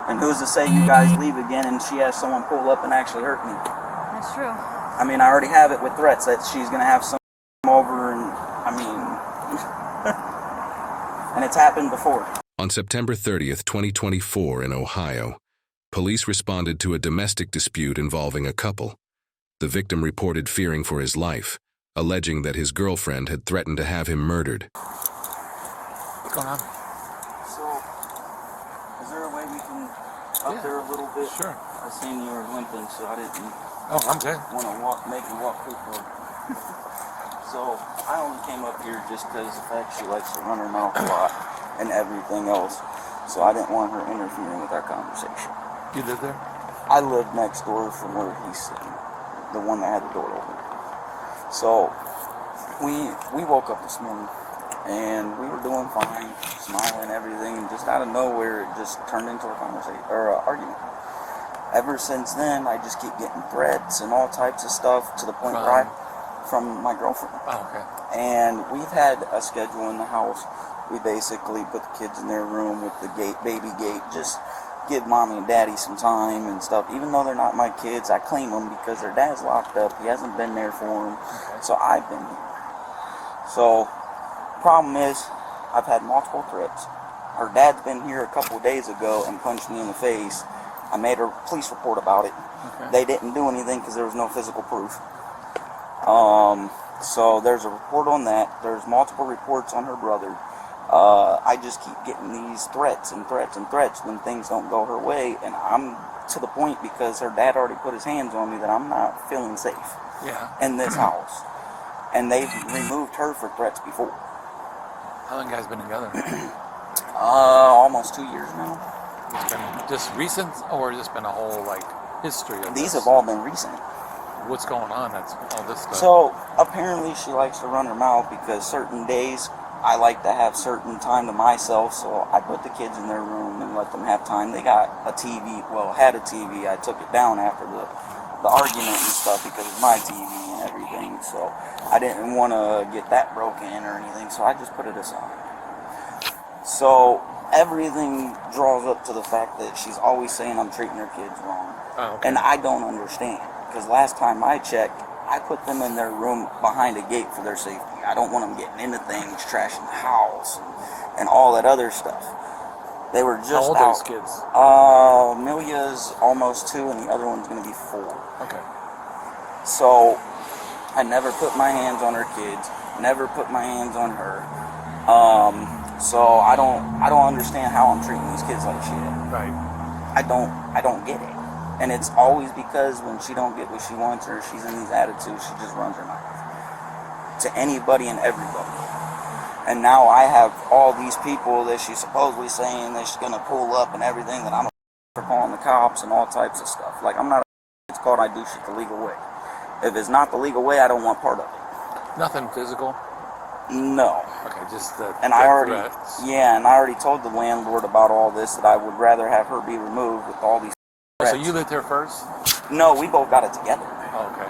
And who's to say you guys leave again and she has someone pull up and actually hurt me? That's true. I mean, I already have it with threats that she's going to have someone come over and, I mean, and it's happened before. On September 30th, 2024 in Ohio, police responded to a domestic dispute involving a couple. The victim reported fearing for his life, alleging that his girlfriend had threatened to have him murdered. What's going on? So, is there a way we can up there a little bit? Sure. I seen you were limping, so I didn't I'm good. want to make you walk quickly. So, I only came up here just because the fact she likes to run her mouth a lot and everything else. So I didn't want her interfering with our conversation. You live there? I lived next door from where he's sitting, the one that had the door open. So, we woke up this morning and we were doing fine, smiling, everything, and just out of nowhere it just turned into a conversation or an argument. Ever since then, I just keep getting threats and all types of stuff to the point where from my girlfriend. Oh, okay. And we've had a schedule in the house. We basically put the kids in their room with the baby gate, just give mommy and daddy some time and stuff. Even though they're not my kids, I claim them because their dad's locked up. He hasn't been there for them, so I've been here. So, problem is, I've had multiple threats. Her dad's been here a couple of days ago and punched me in the face. I made a police report about it. Okay. They didn't do anything because there was no physical proof. So there's a report on that. There's multiple reports on her brother. I just keep getting these threats and threats and threats when things don't go her way, and I'm to the point because her dad already put his hands on me that I'm not feeling safe in this house. And they've removed her for threats before. How long you guys been together? Almost 2 years now. It's been just recent, or has this been a whole history of These this? have all been recent. What's going on? That's all this stuff. So apparently she likes to run her mouth because certain days I like to have certain time to myself, so I put the kids in their room and let them have time. They got a TV, had a TV. I took it down after the argument and stuff because it's my TV and everything, so I didn't want to get that broken or anything, so I just put it aside. So everything draws up to the fact that she's always saying I'm treating her kids wrong. Oh, okay. And I don't understand, because last time I checked, I put them in their room behind a gate for their safety. I don't want them getting into things, trashing the house, and all that other stuff. They were just How old out. are these kids? Amelia's almost 2, and the other one's going to be 4. Okay. So I never put my hands on her kids, never put my hands on her. So I don't understand how I'm treating these kids like shit. Right. I don't get it. And it's always because when she don't get what she wants or she's in these attitudes, she just runs her mouth to anybody and everybody. And now I have all these people that she's supposedly saying that she's gonna pull up and everything, that I'm for calling the cops and all types of stuff. Like, I'm not. It's called I do shit the legal way. If it's not the legal way, I don't want part of it. Nothing physical? No. Okay, just the and I already, threats. Yeah, and I already told the landlord about all this, that I would rather have her be removed with all these threats. So you lived here first? No, we both got it together. Oh, okay.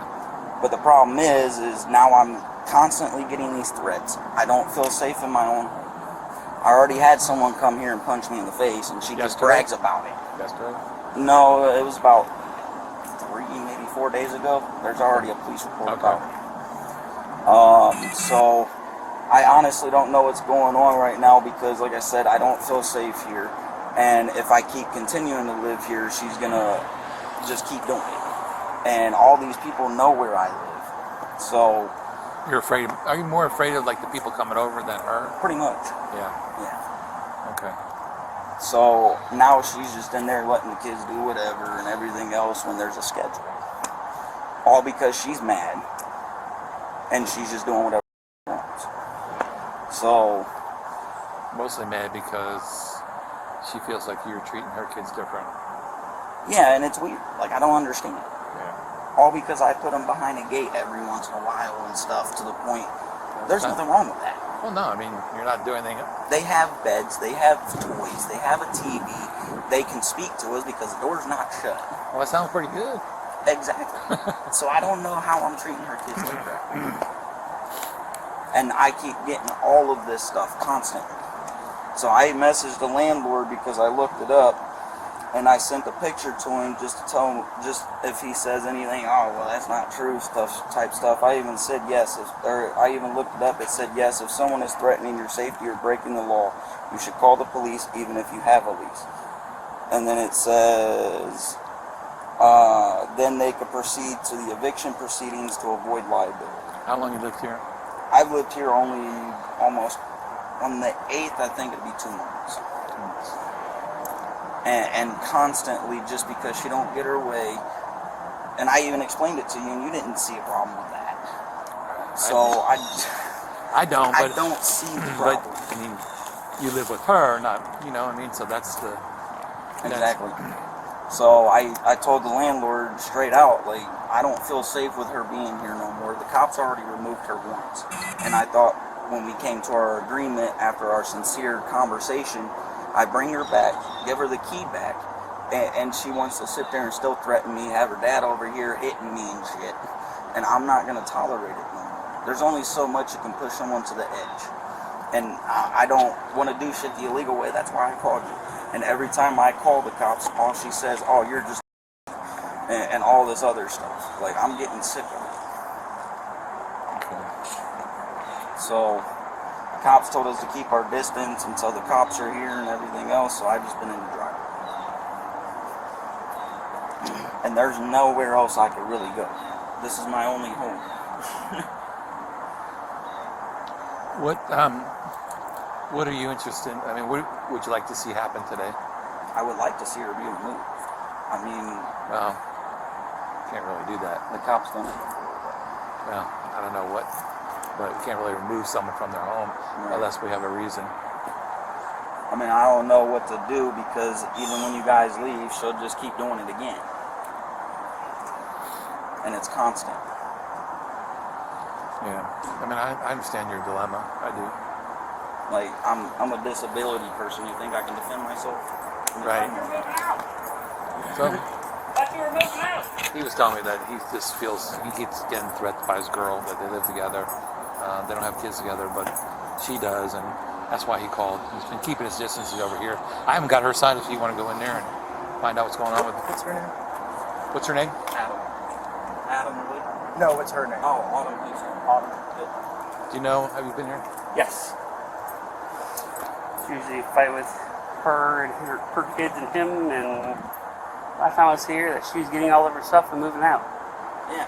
But the problem is now I'm constantly getting these threats. I don't feel safe in my own home. I already had someone come here and punch me in the face, and she just brags about it. Yesterday? No, it was about 3, maybe 4 days ago. There's already a police report about it. So I honestly don't know what's going on right now because, like I said, I don't feel safe here. And if I keep continuing to live here, she's gonna just keep doing it. And all these people know where I live. So you're afraid? Are you more afraid of the people coming over than her? Pretty much. Yeah. Okay. So now she's just in there letting the kids do whatever and everything else when there's a schedule. All because she's mad. And she's just doing whatever she wants. So mostly mad because she feels like you're treating her kids different. Yeah, and it's weird. I don't understand. Yeah. All because I put them behind a gate every once in a while and stuff, to the point there's nothing wrong with that. Well, no, I mean, you're not doing anything. They have beds, they have toys, they have a TV. They can speak to us because the door's not shut. Well, that sounds pretty good. Exactly. So I don't know how I'm treating her kids like that. And I keep getting all of this stuff constantly. So I messaged the landlord because I looked it up. And I sent a picture to him just to tell him, just if he says anything, oh, well, that's not true, type stuff. I even said yes, or I even looked it up. It said yes, if someone is threatening your safety or breaking the law, you should call the police even if you have a lease. And then it says, then they could proceed to the eviction proceedings to avoid liability. How long you lived here? I've lived here only almost, on the 8th, I think it'd be 2 months. And constantly, just because she don't get her way, and I even explained it to you, and you didn't see a problem with that. So I don't. But I don't see the problem. But I mean, you live with her, not, you know what I mean. So that's the exactly. So I told the landlord straight out, like, I don't feel safe with her being here no more. The cops already removed her once, and I thought when we came to our agreement after our sincere conversation, I bring her back, give her the key back, and she wants to sit there and still threaten me, have her dad over here hitting me and shit. And I'm not going to tolerate it no more. There's only so much you can push someone to the edge. And I don't want to do shit the illegal way. That's why I called you. And every time I call the cops, all she says, oh, you're just and all this other stuff. Like, I'm getting sick of it. Okay. So cops told us to keep our distance until the cops are here and everything else, so I've just been in the driveway. And there's nowhere else I could really go. This is my only home. What are you interested in? I mean, what would you like to see happen today? I would like to see her be removed. I mean, Well, can't really do that. the cops don't. Well, I don't know what, but we can't really remove someone from their home unless we have a reason. I mean, I don't know what to do because even when you guys leave, she'll just keep doing it again. And it's constant. Yeah. I mean, I understand your dilemma. I do. Like, I'm a disability person. You think I can defend myself? Right. So he was telling me that he just feels he keeps getting threatened by his girl, that they live together. They don't have kids together, but she does, and that's why he called. He's been keeping his distance. He's over here. I haven't got her side. If you want to go in there and find out what's going on with it. What's her name? What's her name? Adam Wood? No, what's her name? Oh, Autumn Houston. Autumn. Do you know? Have you been here? Yes. Usually fight with her and her kids and him, and last time I was here that she was getting all of her stuff and moving out. Yeah,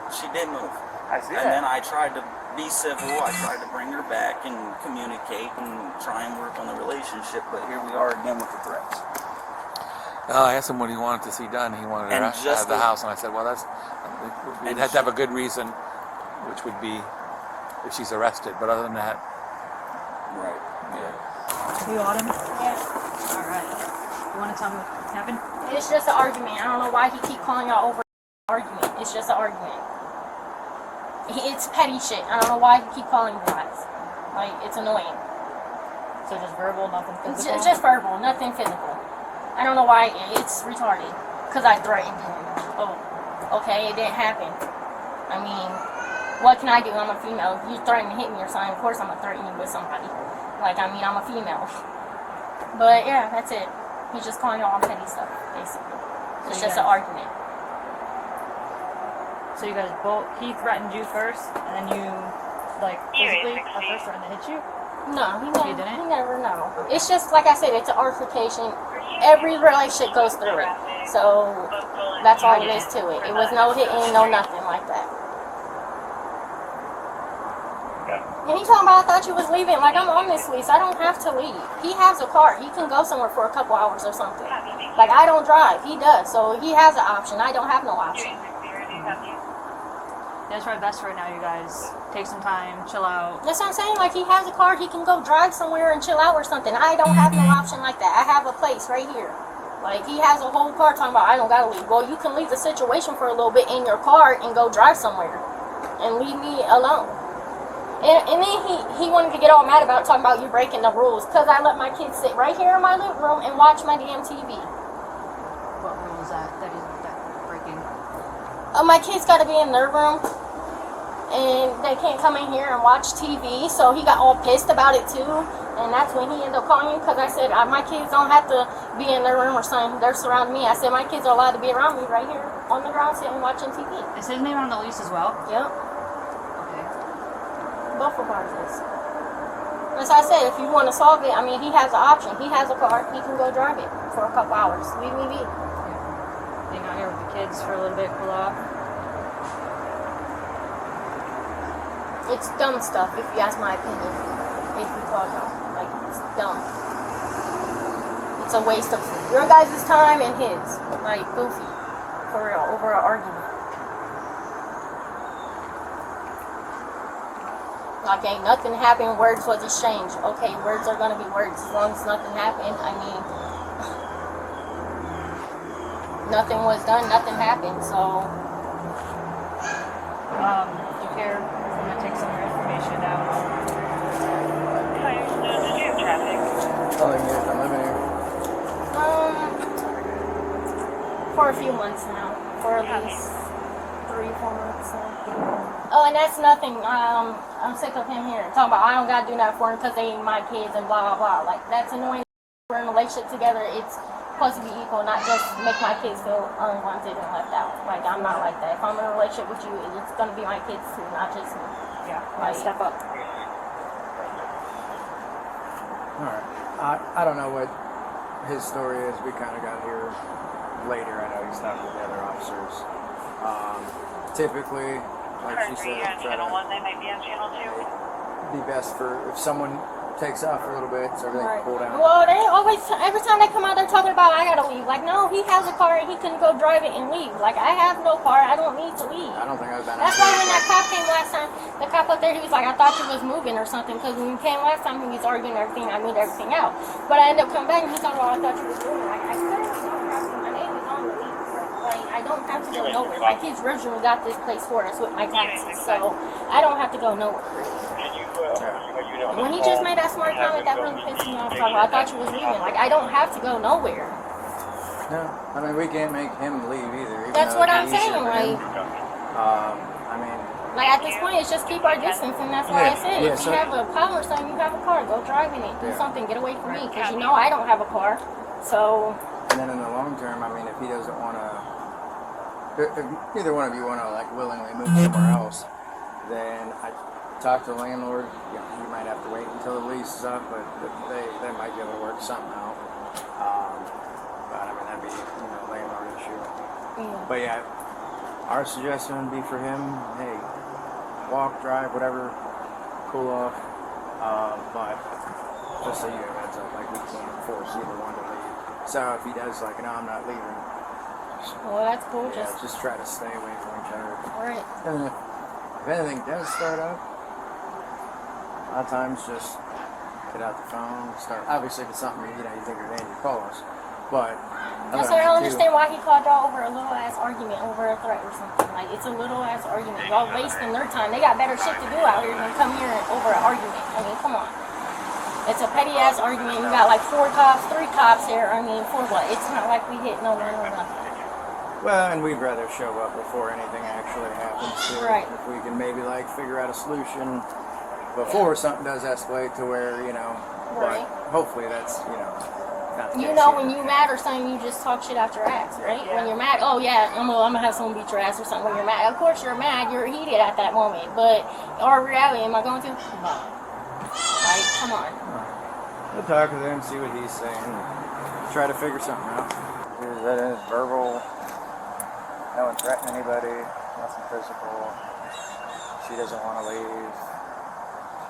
she did move. I see And that. then I tried to be civil. I tried to bring her back and communicate and try and work on the relationship, but here we are again with the threats. I asked him what he wanted to see done. He wanted her And out just of the the- house, and I said, well, we'd have to have a good reason, which would be if she's arrested. But other than that, Right. Yeah. You Autumn? Yeah. Alright. You want to tell me what happened? It's just an argument. I don't know why he keep calling y'all over argument. It's just an argument. It's petty shit. I don't know why he keep calling you guys. Like, it's annoying. So just verbal, nothing It's physical? just verbal, nothing physical. I don't know why. It's retarded. Because I threatened him. Oh, okay, it didn't happen. I mean, what can I do? I'm a female. If you threaten to hit me or something, of course I'm going to threaten you with somebody. Like, I mean, I'm a female. But, yeah, that's it. He's just calling y'all on petty stuff, basically. It's just an argument. So you guys both, he threatened you first, and then you, like, physically at first threatened to hit you? No, he never. didn't? He never know. It's just like I said. It's an altercation. Every relationship goes through it. So that's all it is to it. It was no hitting, no nothing like that. And he talking about I thought you was leaving. Like, I'm on this lease. I don't have to leave. He has a car. He can go somewhere for a couple hours or something. Like, I don't drive. He does. So he has an option. I don't have no option. That's probably best right now, you guys. Take some time, chill out. That's what I'm saying. Like, he has a car. He can go drive somewhere and chill out or something. I don't have no option like that. I have a place right here. Like, he has a whole car talking about I don't gotta leave. Well, you can leave the situation for a little bit in your car and go drive somewhere and leave me alone. And then he wanted to get all mad about it, talking about you breaking the rules because I let my kids sit right here in my living room and watch my damn TV. What rule is that he's breaking? My kids got to be in their room and they can't come in here and watch TV, so he got all pissed about it too. And that's when he ended up calling you because I said my kids don't have to be in their room or something. They're surrounding me. I said my kids are allowed to be around me right here on the ground sitting watching TV. Is his name on the lease as well? Yep. Okay. Both of ours is. As I said, if you want to solve it, I mean, he has an option. He has a car. He can go drive it for a couple hours. Leave me be. Hang out here with the kids for a little bit, cool off. It's dumb stuff, if you ask my opinion. If you call them. Like, it's dumb. It's a waste of your guys' time and his. Like, goofy. For real, over an argument. Like, ain't nothing happened, words was exchanged. Okay, words are gonna be words as long as nothing happened. I mean, nothing was done, nothing happened, so. Do you care? I'm gonna take some more information down. Did you have traffic? Oh, yeah, I'm living here. For a few months now. For at least 3-4 months now. Oh, and that's nothing. I'm sick of him here talking about I don't gotta do that for him because they ain't my kids and blah blah blah. Like, that's annoying. We're in a relationship together. It's supposed to be equal, not just make my kids feel unwanted and left out. Like, I'm not like that. If I'm in a relationship with you, it's gonna be my kids too, not just me. Yeah. Like, Step up. All right. I don't know what his story is. We kind of got here later. I know he's talked with the other officers. Typically, like she said, Are you on try channel to 1? They might be on channel 2. be best for if someone takes off a little bit so everything can cool down. Well, they always, every time they come out, they're talking about I gotta leave. Like, no, he has a car and he can go drive it and leave. Like, I have no car. I don't need to leave. I don't think I've been. That's why when that cop came last time, the cop up there, he was like, I thought you was moving or something. Because when you came last time, he was arguing everything. I moved everything out. But I ended up coming back and he talking about I thought you was moving. Like, I clearly don't have to. My name is on the lease. Like, I don't have to go nowhere. My kids originally got this place for us with my taxes. So I don't have to go nowhere. When he just made that smart comment, that really pissed me off. I thought you was leaving. Like, I don't have to go nowhere. No, I mean we can't make him leave either. Even That's though what it'd I'm be easier saying. for Like, him. I mean, like at this point, it's just keep our distance, and that's why I said Yeah, if so- you have a problem or something, you have a car, go drive in it, do something, get away from me, because you know I don't have a car. So. and then in the long term, I mean, if he doesn't want to, if either one of you want to like willingly move somewhere else, then I talk to the landlord. You know, you might have to wait until the lease is up, but they might be able to work something out. But I mean, that'd be a landlord issue. Yeah. But yeah, our suggestion would be for him, hey, walk, drive, whatever, cool off. But just so you have a heads up, like we can't force either one to leave. So if he does like, no, I'm not leaving. Well, that's cool. Yeah, just try to stay away from each other. Right. And if anything does start up, a lot of times just get out the phone, start. Obviously, if it's something you think are dangerous, call us. But That's why I don't understand why he called y'all over a little ass argument over a threat or something. Like, it's a little ass argument. Y'all wasting their time. They got better shit to do out here than come here over an argument. I mean, come on. It's a petty ass argument. You got like 4 cops, 3 cops here. I mean, for what? It's not like we hit no one or nothing. Well, and we'd rather show up before anything actually happens. Too. Right. If we can maybe like figure out a solution before something does escalate to where Right. But hopefully that's not the You case know, here. when you mad or something, you just talk shit out your ass, right? When you're mad, oh yeah, I'm gonna have someone beat your ass or something. When you're mad, of course you're mad, you're heated at that moment. But our reality, am I going to? No. Like, come on. We'll talk with him, see what he's saying, try to figure something out. That is verbal. No one threatened anybody. Nothing physical. She doesn't want to leave.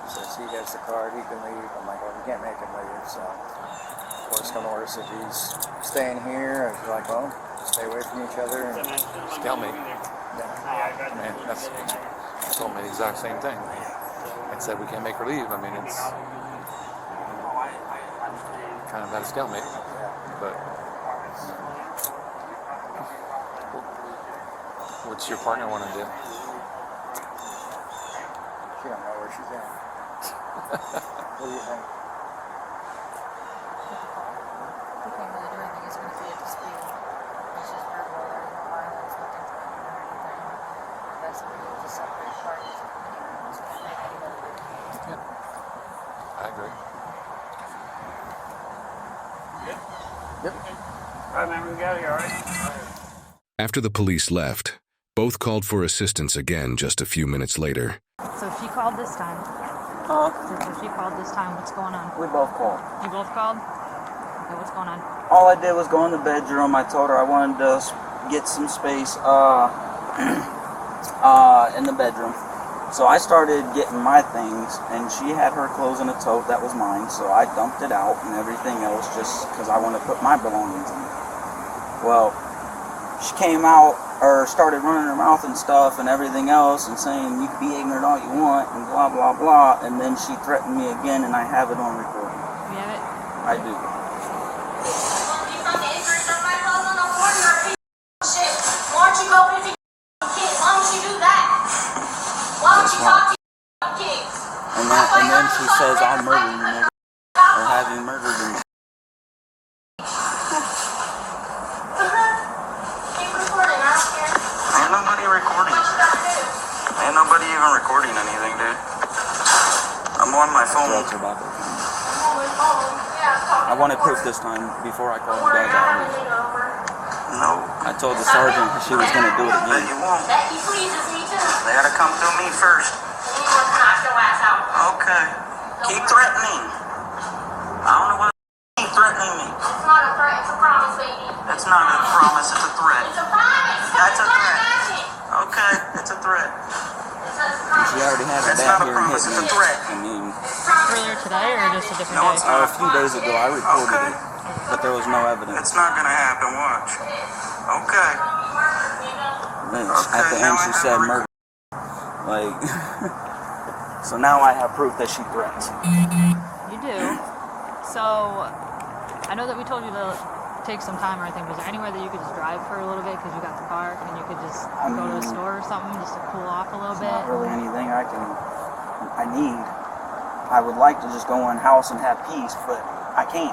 She says he has the card, he can leave. I'm like, well, we can't make him leave, so. Worst come to worst, if he's staying here, I'd be like, well, stay away from each other. And, Stalemate. yeah. Man, I told me the exact same thing. I said we can't make her leave. I mean, it's kind of at a stalemate. But what's your partner want to do? She don't know where she's at. What do you think? We can't really do anything. It's going to be a dispute. It's just verbal or violence, nothing threatening or anything. That's something you just separate parties. I agree. Yep. All right, man, we can get out of here, all right? After the police left, both called for assistance again just a few minutes later. So she called this time. Huh? So she called this time. What's going on? We both called. You both called? Okay, what's going on? All I did was go in the bedroom. I told her I wanted to get some space in the bedroom. So I started getting my things, and she had her clothes in a tote that was mine, so I dumped it out and everything else just because I wanted to put my belongings in it. Well, she came out, or started running her mouth and stuff and everything else and saying, you can be ignorant all you want and blah, blah, blah, and then she threatened me again, and I have it on recording. You have it? I do. Why don't you go with your kids? Why don't you do that? Why don't you talk to your kids? And then she says I'll murder you, nigga. Or have you murdered you. Keep recording, I don't care. Ain't nobody recording. What you gotta do? Ain't nobody even recording anything, dude. I'm on my phone. I'm on my phone. Yeah, I wanted proof this time before I called you guys out. No. I told the sergeant she was going to do it again. You won't. That he pleases me too. They had to come through me first. And he wants to knock your ass out. Okay. Keep threatening. I don't know why you keep threatening me. It's not a threat, it's a promise, baby. That's not a promise, it's a threat. It's a promise. That's a threat. Imagine. Okay, it's a threat. It's a promise. She already had her dad here and hit me. It's a threat. I mean, Earlier today or just a different day? a few days ago I reported it, but there was no evidence. It's not going to happen, watch. Okay. At the end she said murder. Like, so now I have proof that she threats. You do. So, I know that we told you to take some time or anything. Was there anywhere that you could just drive for a little bit because you got the car and you could just go to the store or something just to cool off a little bit? Not really anything I need. I would like to just go in house and have peace, but I can't.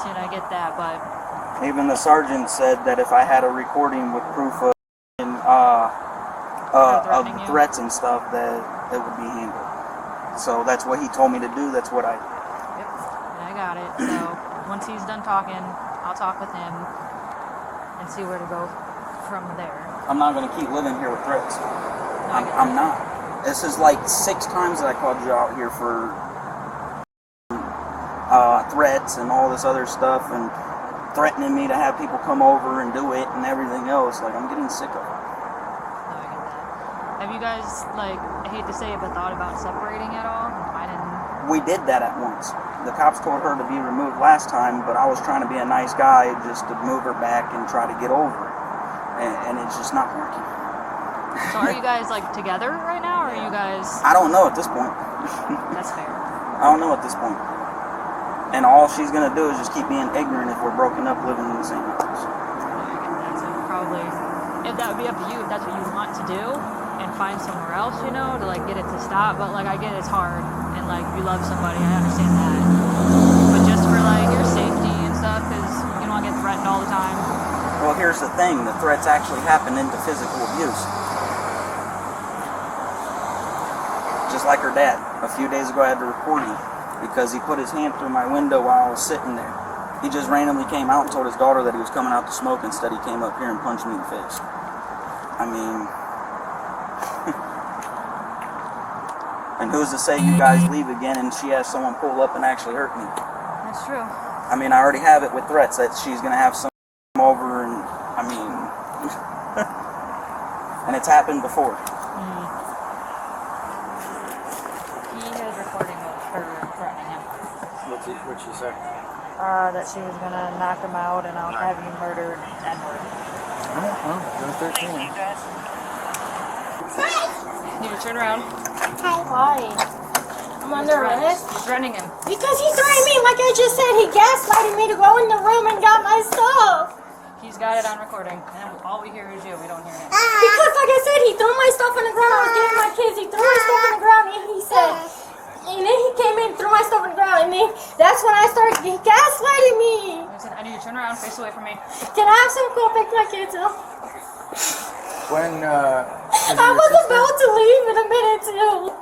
See, I get that, but Even the sergeant said that if I had a recording with proof of threats and stuff, that it would be handled. So that's what he told me to do. That's what I did. yep, I got it. So once he's done talking, I'll talk with him and see where to go from there. I'm not going to keep living here with threats. No, I get I'm that. not. This is like 6 times that I called you out here for threats and all this other stuff and threatening me to have people come over and do it and everything else. Like, I'm getting sick of it. No, I get that. Have you guys, like, I hate to say it, but thought about separating at all? We did that at once. The cops told her to be removed last time, but I was trying to be a nice guy just to move her back and try to get over it. And it's just not working. So are you guys, like, together right now, or are you guys... I don't know at this point. That's fair. I don't know at this point. And all she's going to do is just keep being ignorant if we're broken up living in the same house. No, I get that. So probably, if that would be up to you, if that's what you want to do, and find somewhere else, you know, to, like, get it to stop. But, like, I get it's hard, and, like, you love somebody, I understand that. But just for, like, your safety and stuff, because you don't want to get threatened all the time. Well, here's the thing. The threats actually happen into physical abuse. Just like her dad. A few days ago I had to record him because he put his hand through my window while I was sitting there. He just randomly came out and told his daughter that he was coming out to smoke. Instead, he came up here and punched me in the face. I mean... And who's to say you guys leave again and she has someone pull up and actually hurt me? That's true. I mean, I already have it with threats that she's going to have someone come over and... I mean... and it's happened before. He has recording of her threatening him. What'd she say? That she was gonna knock him out and I'll have you murdered Edward. Oh, well, 13. You need to turn around. Why? I'm under arrest. He's threatening him. Because he threatened me, like I just said. He gaslighted me to go in the room and got my stuff. He's got it on recording, and all we hear is you. We don't hear him. Because, like I said, he threw my stuff on the ground. I was getting my kids. He threw my stuff on the ground, and he said, and then he came in and threw my stuff on the ground, and then that's when I started gaslighting me. Listen, I need you to turn around, face away from me. Can I have some go pick my kids up? When, I was about to leave in a minute, too.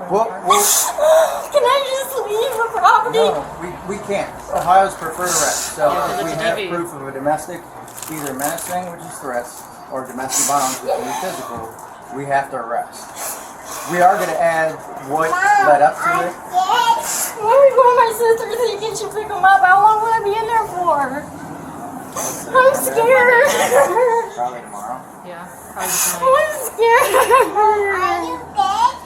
Well, Can I just leave the property? no, we can't. Ohio's preferred arrest. So Yeah, if we it's have DV. proof of a domestic, either menacing, which is threats, or domestic violence, which is physical, we have to arrest. We are going to add what led up to it. Where are we going, my sister? Thinking she'll pick him up. How long will I be in there for? I'm scared. Probably tomorrow. Yeah, probably just tonight. I'm scared. Are you dead?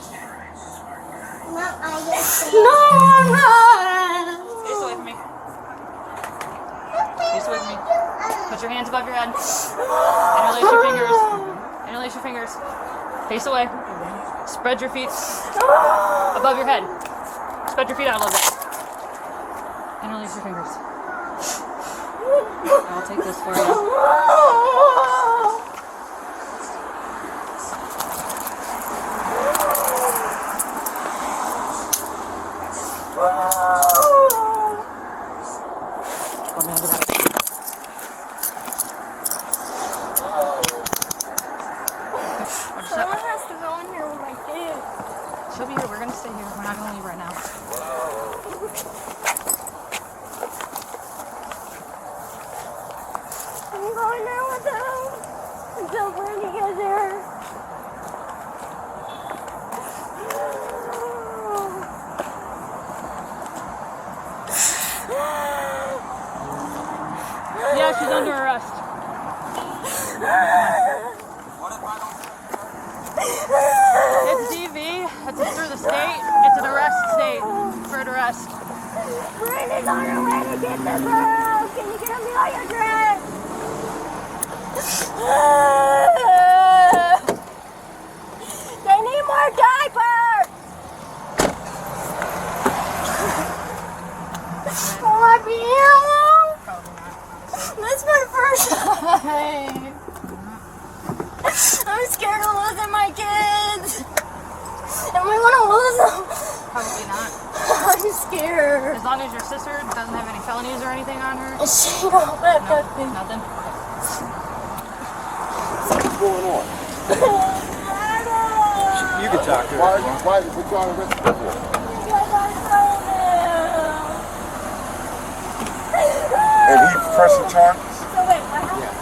No, are you dead? No, I'm not. Stay still away from me. Stay still away from me. Put your hands above your head. Interlace your fingers. Interlace your fingers. Face away. Spread your feet above your head. Spread your feet out a little bit. Interlace your fingers. I'll take this for you. Come on, get out. Someone has to go in here with my kids. She'll be here. We're gonna stay here. We're not gonna leave right now. I'm going there with them until Brandy gets here. Yeah, she's under arrest. It's DV. It's through the state. It's an arrest state. Deferred arrest. Brandy's on her way to get the girl. Can you get me all your dress? They need more diapers. Will I be here long? That's my first time. I'm scared of losing my kids. And we want to lose them. Probably not. I'm scared. As long as your sister doesn't have any felonies or anything on her. She don't have No, nothing. nothing. What's going on? You can talk to her. Why did we try to arrest her for? And he pressing charges? So wait, what happened?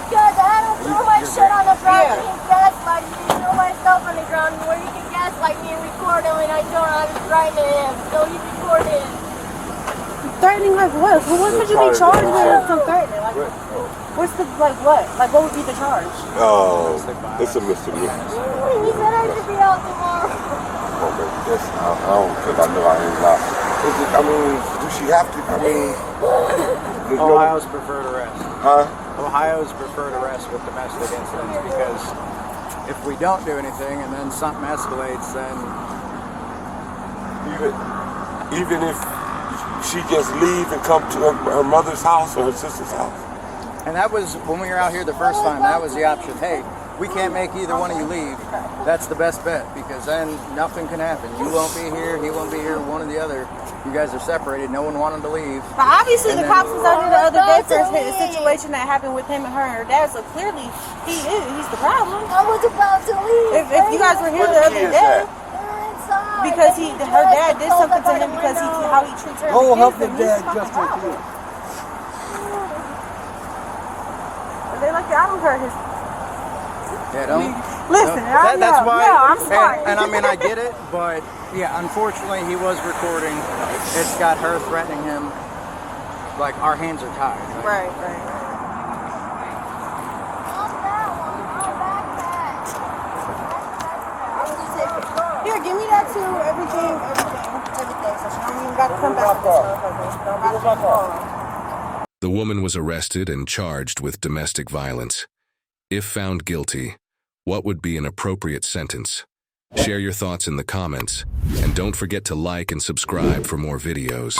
Because I had to throw my shit on the ground and he gaslight me. He threw my stuff on the ground where you can gaslight me and record him and I don't know how to threaten him. So he recorded. Threatening like what? Well, what would you be charged with from threatening? Like, what's the, like what? Like what would be the charge? Oh, it's a misdemeanor. He said I should be out tomorrow. Okay, I don't think I know I ain't not. I mean, do she have to? I mean, Ohio's preferred arrest. huh? Ohio's preferred arrest with domestic incidents because if we don't do anything and then something escalates, then Even if she just leave and come to her mother's house or her sister's house. and that was when we were out here the first time. That was the option. Hey, we can't make either one of you leave. That's the best bet because then nothing can happen. You won't be here. He won't be here. One or the other. You guys are separated. No one wanted to leave. But obviously And the then- cops was out here the other day for a situation that happened with him and her dad. So clearly he's the problem. I was about to leave. If you guys were here the other day, because her dad did something to him because how he treats her. Go and help kids, the then he's dad the just fucking like you. problem. They like I don't hurt his. Yeah, don't. Listen, no, that's why. Yeah, I'm sorry. And I mean, I get it, but yeah, unfortunately, he was recording. It's got her threatening him. Like our hands are tied. Like, Right. Here, give me that too. Everything. So she don't even got to come back with this motherfucker. Don't got to keep calling. The woman was arrested and charged with domestic violence. If found guilty, what would be an appropriate sentence? Share your thoughts in the comments, and don't forget to like and subscribe for more videos.